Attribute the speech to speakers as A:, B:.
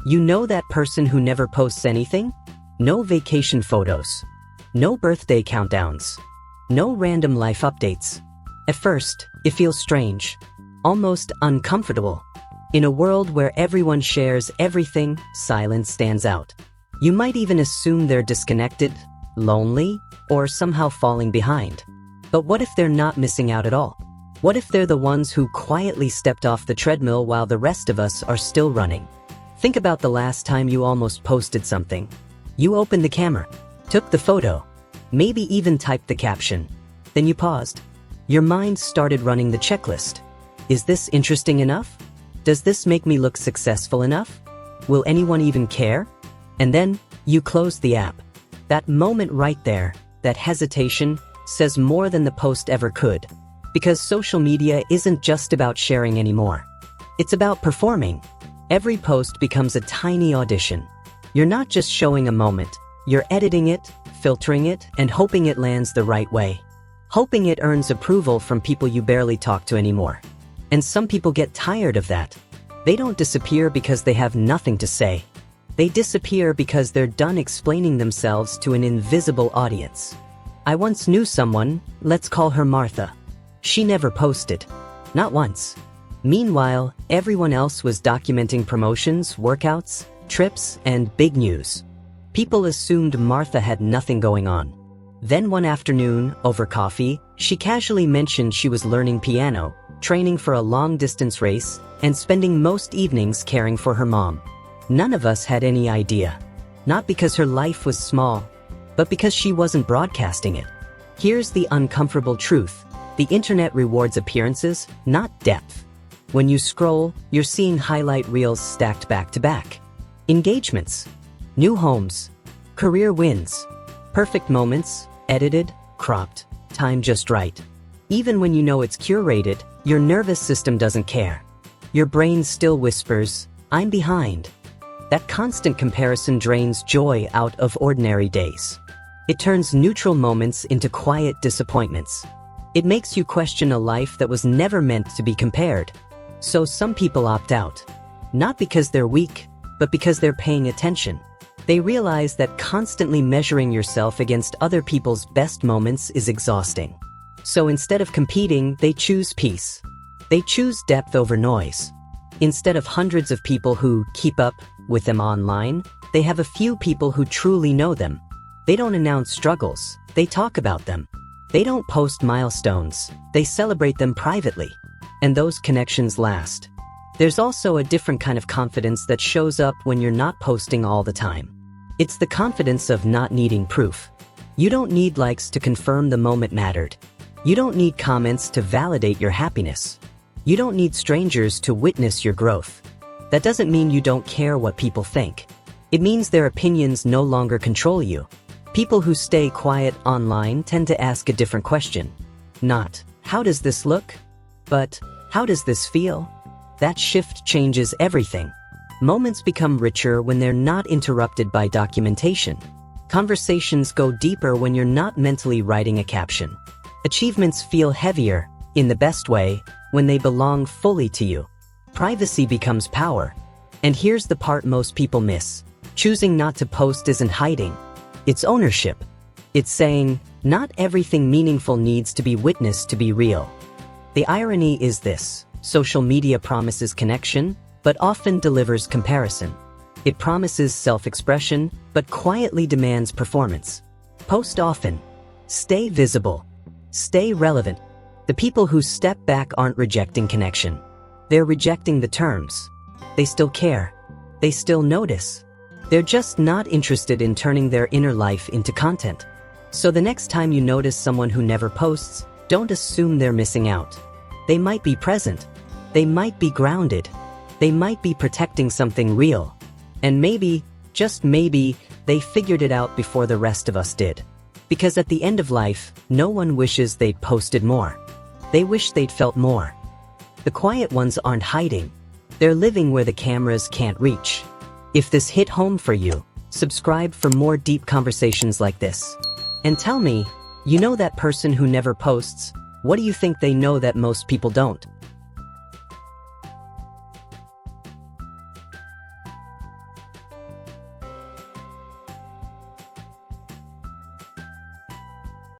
A: You know that person who never posts anything? No vacation photos. No birthday countdowns. No random life updates. At first, it feels strange, almost uncomfortable. In a world where everyone shares everything, silence stands out. You might even assume they're disconnected, lonely, or somehow falling behind. But what if they're not missing out at all? What if they're the ones who quietly stepped off the treadmill while the rest of us are still running? Think about the last time you almost posted something. You opened the camera, took the photo, maybe even typed the caption. Then you paused. Your mind started running the checklist. Is this interesting enough? Does this make me look successful enough? Will anyone even care? And then you closed the app. That moment right there, that hesitation, says more than the post ever could. Because social media isn't just about sharing anymore. It's about performing. Every post becomes a tiny audition. You're not just showing a moment, you're editing it, filtering it, and hoping it lands the right way. Hoping it earns approval from people you barely talk to anymore. And some people get tired of that. They don't disappear because they have nothing to say. They disappear because they're done explaining themselves to an invisible audience. I once knew someone, let's call her Martha. She never posted. Not once. Meanwhile, everyone else was documenting promotions, workouts, trips, and big news. People assumed Martha had nothing going on. Then one afternoon, over coffee, she casually mentioned she was learning piano, training for a long-distance race, and spending most evenings caring for her mom. None of us had any idea. Not because her life was small, but because she wasn't broadcasting it. Here's the uncomfortable truth. The internet rewards appearances, not depth. When you scroll, you're seeing highlight reels stacked back to back. Engagements, new homes, career wins, perfect moments, edited, cropped, timed just right. Even when you know it's curated, your nervous system doesn't care. Your brain still whispers, I'm behind. That constant comparison drains joy out of ordinary days. It turns neutral moments into quiet disappointments. It makes you question a life that was never meant to be compared. So some people opt out. Not because they're weak, but because they're paying attention. They realize that constantly measuring yourself against other people's best moments is exhausting. So instead of competing, they choose peace. They choose depth over noise. Instead of hundreds of people who keep up with them online, they have a few people who truly know them. They don't announce struggles, they talk about them. They don't post milestones, they celebrate them privately. And those connections last. There's also a different kind of confidence that shows up when you're not posting all the time. It's the confidence of not needing proof. You don't need likes to confirm the moment mattered. You don't need comments to validate your happiness. You don't need strangers to witness your growth. That doesn't mean you don't care what people think. It means their opinions no longer control you. People who stay quiet online tend to ask a different question. Not, how does this look? But, how does this feel? That shift changes everything. Moments become richer when they're not interrupted by documentation. Conversations go deeper when you're not mentally writing a caption. Achievements feel heavier, in the best way, when they belong fully to you. Privacy becomes power. And here's the part most people miss. Choosing not to post isn't hiding. It's ownership. It's saying, not everything meaningful needs to be witnessed to be real. The irony is this: social media promises connection, but often delivers comparison. It promises self-expression, but quietly demands performance. Post often. Stay visible. Stay relevant. The people who step back aren't rejecting connection. They're rejecting the terms. They still care. They still notice. They're just not interested in turning their inner life into content. So the next time you notice someone who never posts, don't assume they're missing out. They might be present. They might be grounded. They might be protecting something real. And maybe, just maybe, they figured it out before the rest of us did. Because at the end of life, no one wishes they'd posted more. They wish they'd felt more. The quiet ones aren't hiding. They're living where the cameras can't reach. If this hit home for you, subscribe for more deep conversations like this. And tell me, you know that person who never posts? What do you think they know that most people don't?